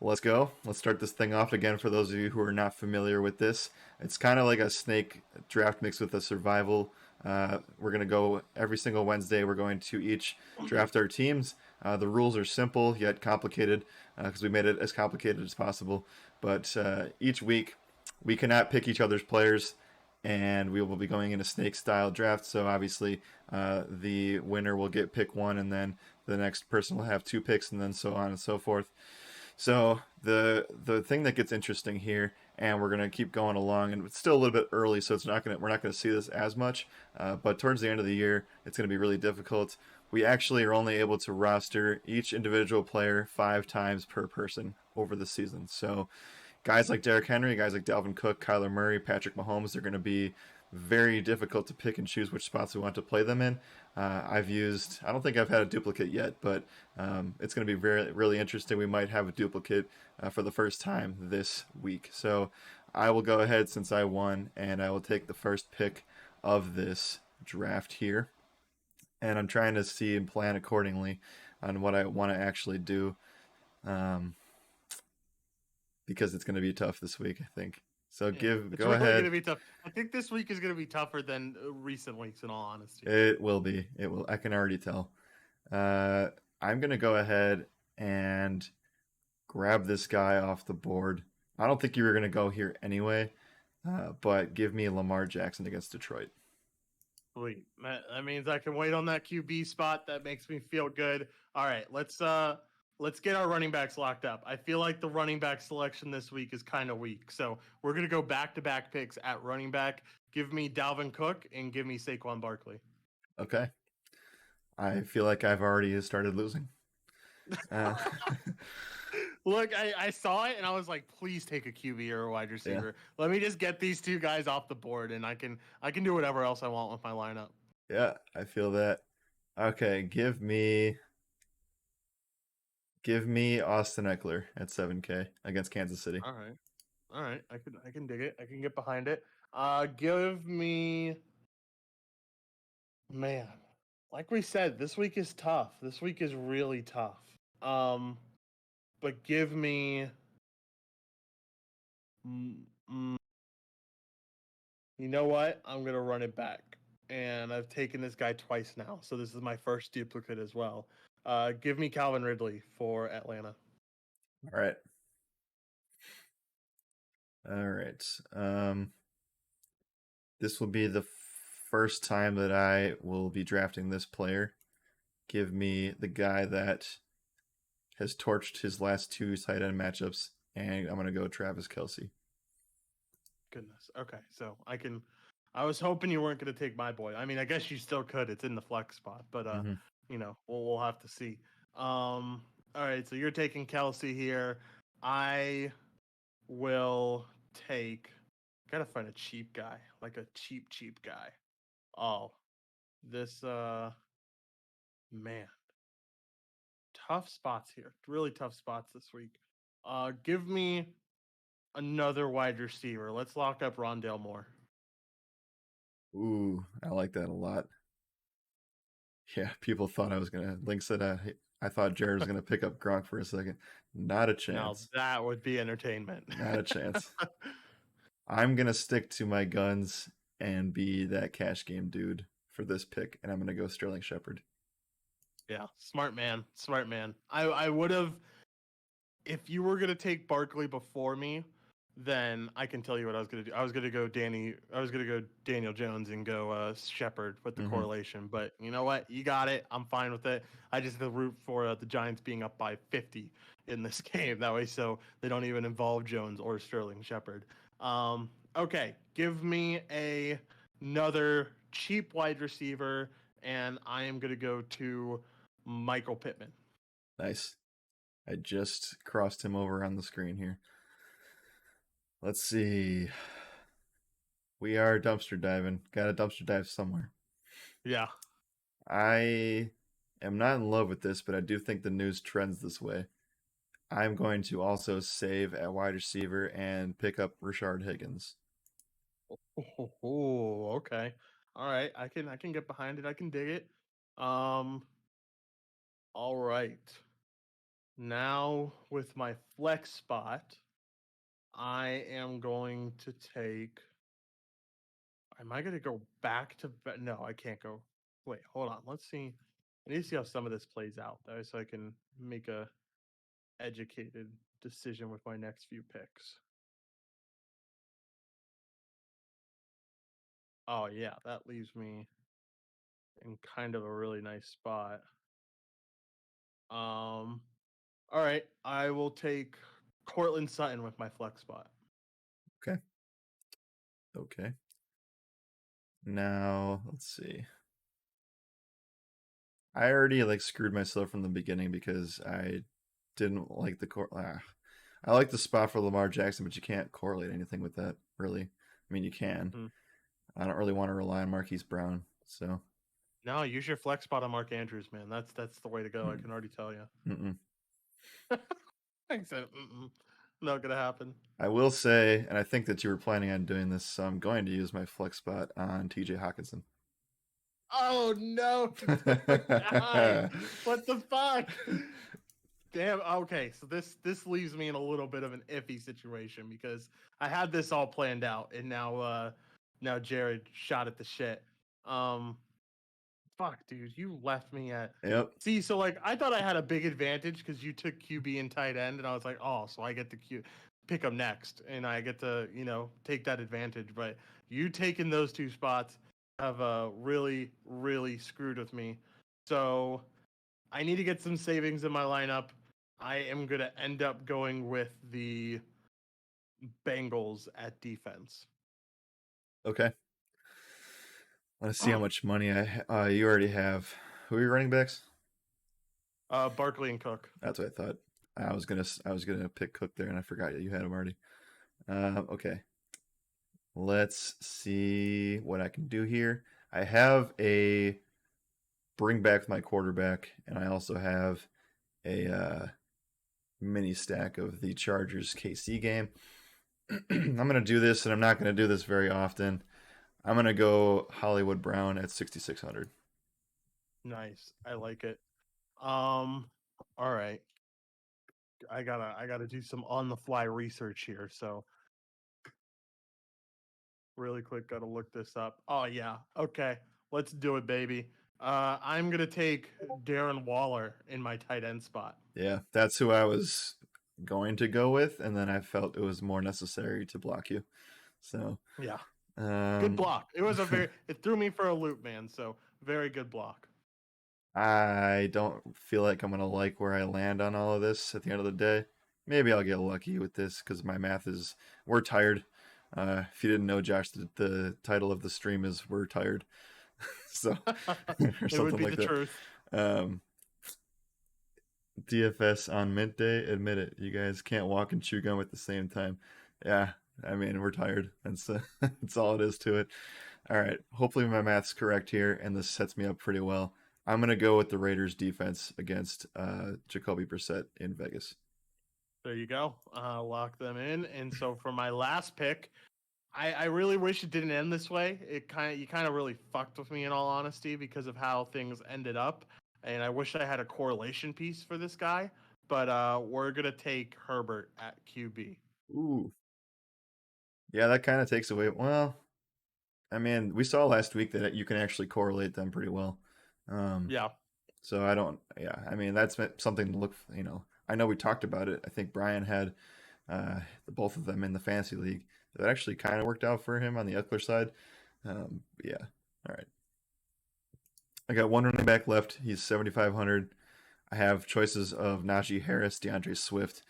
Let's go. Let's start this thing off again for those of you who are not familiar with this. It's kind of like a snake draft mixed with a survival. We're going to go every single Wednesday. We're going to each draft our teams. The rules are simple yet complicated because we made it as complicated as possible. But each week, we cannot pick each other's players, and we will be going in a snake style draft. So obviously, the winner will get pick one, and then the next person will have two picks, and then so on and so forth. So the thing that gets interesting here, and we're gonna keep going along, and it's still a little bit early, so we're not gonna see this as much. But towards the end of the year, it's gonna be really difficult. We actually are only able to roster each individual player 5 times per person over the season. So guys like Derrick Henry, guys like Dalvin Cook, Kyler Murray, Patrick Mahomes are going to be very difficult to pick and choose which spots we want to play them in. I don't think I've had a duplicate yet, but it's going to be really interesting. We might have a duplicate for the first time this week. So I will go ahead since I won, and I will take the first pick of this draft here. And I'm trying to see and plan accordingly on what I want to actually do. Um, because it's going to be tough this week, I think. So Yeah, it's go really going ahead. to be tough. I think this week is going to be tougher than recent weeks, in all honesty. It will be. It will. I can already tell. Uh, I'm going to go ahead and grab this guy off the board. I don't think you were going to go here anyway, but give me Lamar Jackson against Detroit. Sweet. That means I can wait on that QB spot. That makes me feel good. All right, let's get our running backs locked up. I feel like the running back selection this week is kind of weak. So we're gonna go back-to-back picks at running back. Give me Dalvin Cook and give me Saquon Barkley. Okay. I feel like I've already started losing. Uh, Look, I saw it and I was like, please take a QB or a wide yeah. receiver. Let me just get these two guys off the board and I can do whatever else I want with my lineup. Yeah, I feel that. Okay, give me Austin Eckler at 7K against Kansas City. All right. All right. I can dig it. I can get behind it. Give me, man. Like we said, this week is tough. This week is really tough. Um but give me mm, mm, you know what? I'm going to run it back. And I've taken this guy twice now. So this is my first duplicate as well. Give me Calvin Ridley for Atlanta. All right. All right. This will be the first time that I will be drafting this player. Give me the guy that has torched his last two tight end matchups, and I'm gonna go Travis Kelce. Goodness. Okay. So I was hoping you weren't going to take my boy. I mean, I guess you still could. It's in the flex spot, but Mm-hmm. we'll have to see. All right, so you're taking Kelsey here. I will take. Gotta find a cheap guy, like a cheap guy. Oh, this man, tough spots here. Really tough spots this week. Give me another wide receiver. Let's lock up Rondale Moore. Ooh, I like that a lot. Yeah, people thought I was gonna. Link said I thought Jared was gonna pick up Gronk for a second. Not a Now chance. that would be entertainment. Not a chance. I'm gonna stick to my guns and be that cash game dude for this pick, and I'm gonna go Sterling Shepard. Yeah, smart man, smart man. I would have, if you were gonna take Barkley before me, then I can tell you what I was gonna do. I was gonna go Daniel Jones and go Shepard with the Mm-hmm. correlation. But you know what? You got it. I'm fine with it. I just have to root for the Giants being up by 50 in this game. That way, so they don't even involve Jones or Sterling Shepard. Okay, give me another cheap wide receiver, and I am gonna go to Michael Pittman. Nice. I just crossed him over on the screen here. Let's see. We are dumpster diving. Got to dumpster dive somewhere. Yeah. I am not in love with this, but I do think the news trends this way. I'm going to also save at wide receiver and pick up Rashard Higgins. Oh, okay. All right. I can get behind it. I can dig it. Um, all right. Now with my flex spot, I am going to take. Am I going to go back to? No, I can't go. Wait, hold on. Let's see. I need to see how some of this plays out, though, so I can make a educated decision with my next few picks. Oh yeah, that leaves me in kind of a really nice spot. All right, I will take Cortland Sutton with my flex spot. Okay. Okay. Now let's see. I already like screwed myself from the beginning because I didn't like the I like the spot for Lamar Jackson, but you can't correlate anything with that, really. I mean, you can. Hmm. I don't really want to rely on Marquise Brown, so. No, use your flex spot on Mark Andrews, man. That's the way to go. I Mm, can already tell you. mm-mm. I said, not gonna happen. I will say, and I think that you were planning on doing this, so I'm going to use my flex spot on TJ Hawkinson. Oh no, it's my guy. What the fuck? Damn. Okay, so this leaves me in a little bit of an iffy situation because I had this all planned out, and now Jared shot at the shit. Um, fuck, dude, you left me at. Yep. See, so like I thought I had a big advantage because you took QB and tight end, and I was like, oh, so I get to pick them next, and I get to take that advantage. But you taking those two spots have really really screwed with me. So I need to get some savings in my lineup. I am gonna end up going with the Bengals at defense. Okay. Want to see how much money you already have. Who are your running backs? Barkley and Cook. That's what I thought. I was gonna pick Cook there, and I forgot you had him already. Okay. Let's see what I can do here. I have a bring back my quarterback, and I also have a mini stack of the Chargers KC game. I'm gonna do this, and I'm not gonna do this very often. I'm gonna go Hollywood Brown at 6,600. Nice. I like it. All right. I gotta do some on the fly research here. So really quick, gotta look this up. Oh yeah. Okay. Let's do it, baby. I'm gonna take Darren Waller in my tight end spot. Yeah, that's who I was going to go with, and then I felt it was more necessary to block you. So, Yeah. Good um, block. It was it threw me for a loop, man. So very good block. I don't feel like I'm gonna like where I land on all of this at the end of the day. Maybe I'll get lucky with this because my math is we're tired. If you didn't know, Josh, the title of the stream is "We're Tired," so or It would something be like the that. truth. Um, DFS on mint day, admit it. You guys can't walk and chew gum at the same time. Yeah, I mean we're tired. That's all it is to it. All right. Hopefully my math's correct here, and this sets me up pretty well. I'm gonna go with the Raiders defense against Jacoby Brissett in Vegas. There you go. Lock them in. And so for my last pick, I really wish it didn't end this way. You kind of really fucked with me in all honesty because of how things ended up. And I wish I had a correlation piece for this guy. But we're gonna take Herbert at QB. Ooh, yeah, that kind of takes away. Well, I mean, we saw last week that you can actually correlate them pretty well. Um, Yeah. so I don't. Yeah, I mean that's something to look. I know we talked about it. I think Brian had both of them in the fantasy league. That actually kind of worked out for him on the Eckler side. Yeah. All right. I got one running back left. He's 7,500. I have choices of Najee Harris, DeAndre Swift,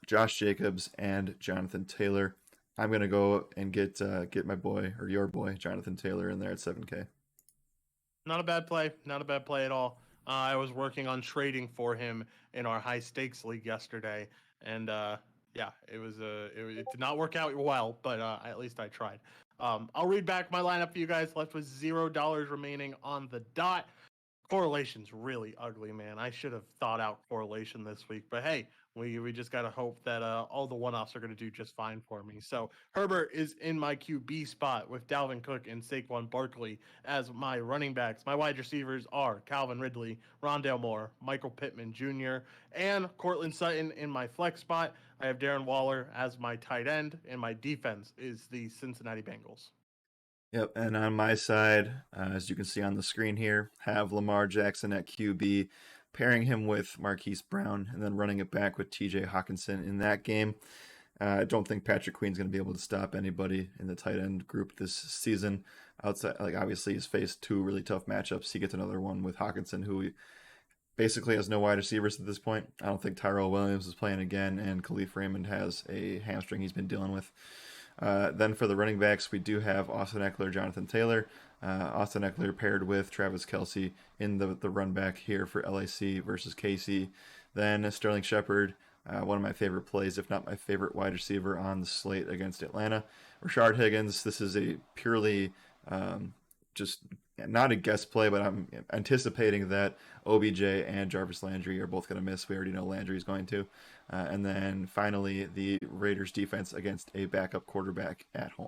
Josh Jacobs, and Jonathan Taylor. I'm gonna go and get my boy or your boy Jonathan Taylor in there at 7K. Not a bad play. Not a bad play at all. I was working on trading for him in our high stakes league yesterday, and yeah, it did not work out well, but at least I tried. I'll read back my lineup for you guys. Left with $0 remaining on the dot. Correlation's really ugly, man. I should have thought out correlation this week, but hey, We just got to hope that all the one-offs are going to do just fine for me. So Herbert is in my QB spot with Dalvin Cook and Saquon Barkley as my running backs. My wide receivers are Calvin Ridley, Rondale Moore, Michael Pittman Jr., and Cortland Sutton in my flex spot. I have Darren Waller as my tight end, and my defense is the Cincinnati Bengals. Yep, and on my side, as you can see on the screen here, have Lamar Jackson at QB, pairing him with Marquise Brown, and then running it back with TJ Hawkinson in that game. I don't think Patrick Queen's going to be able to stop anybody in the tight end group this season. Outside, like obviously, he's faced two really tough matchups. He gets another one with Hawkinson, who basically has no wide receivers at this point. I don't think Tyrell Williams is playing again, and Khalif Raymond has a hamstring he's been dealing with. Then for the running backs, we do have Austin Eckler, Jonathan Taylor. Austin Eckler paired with Travis Kelce in the run back here for LAC versus KC. Then Sterling Shepard, one of my favorite plays, if not my favorite wide receiver on the slate against Atlanta. Rashard Higgins, this is a purely just not a guest play, but I'm anticipating that OBJ and Jarvis Landry are both going to miss. We already know Landry's going to. And then finally, the Raiders defense against a backup quarterback at home.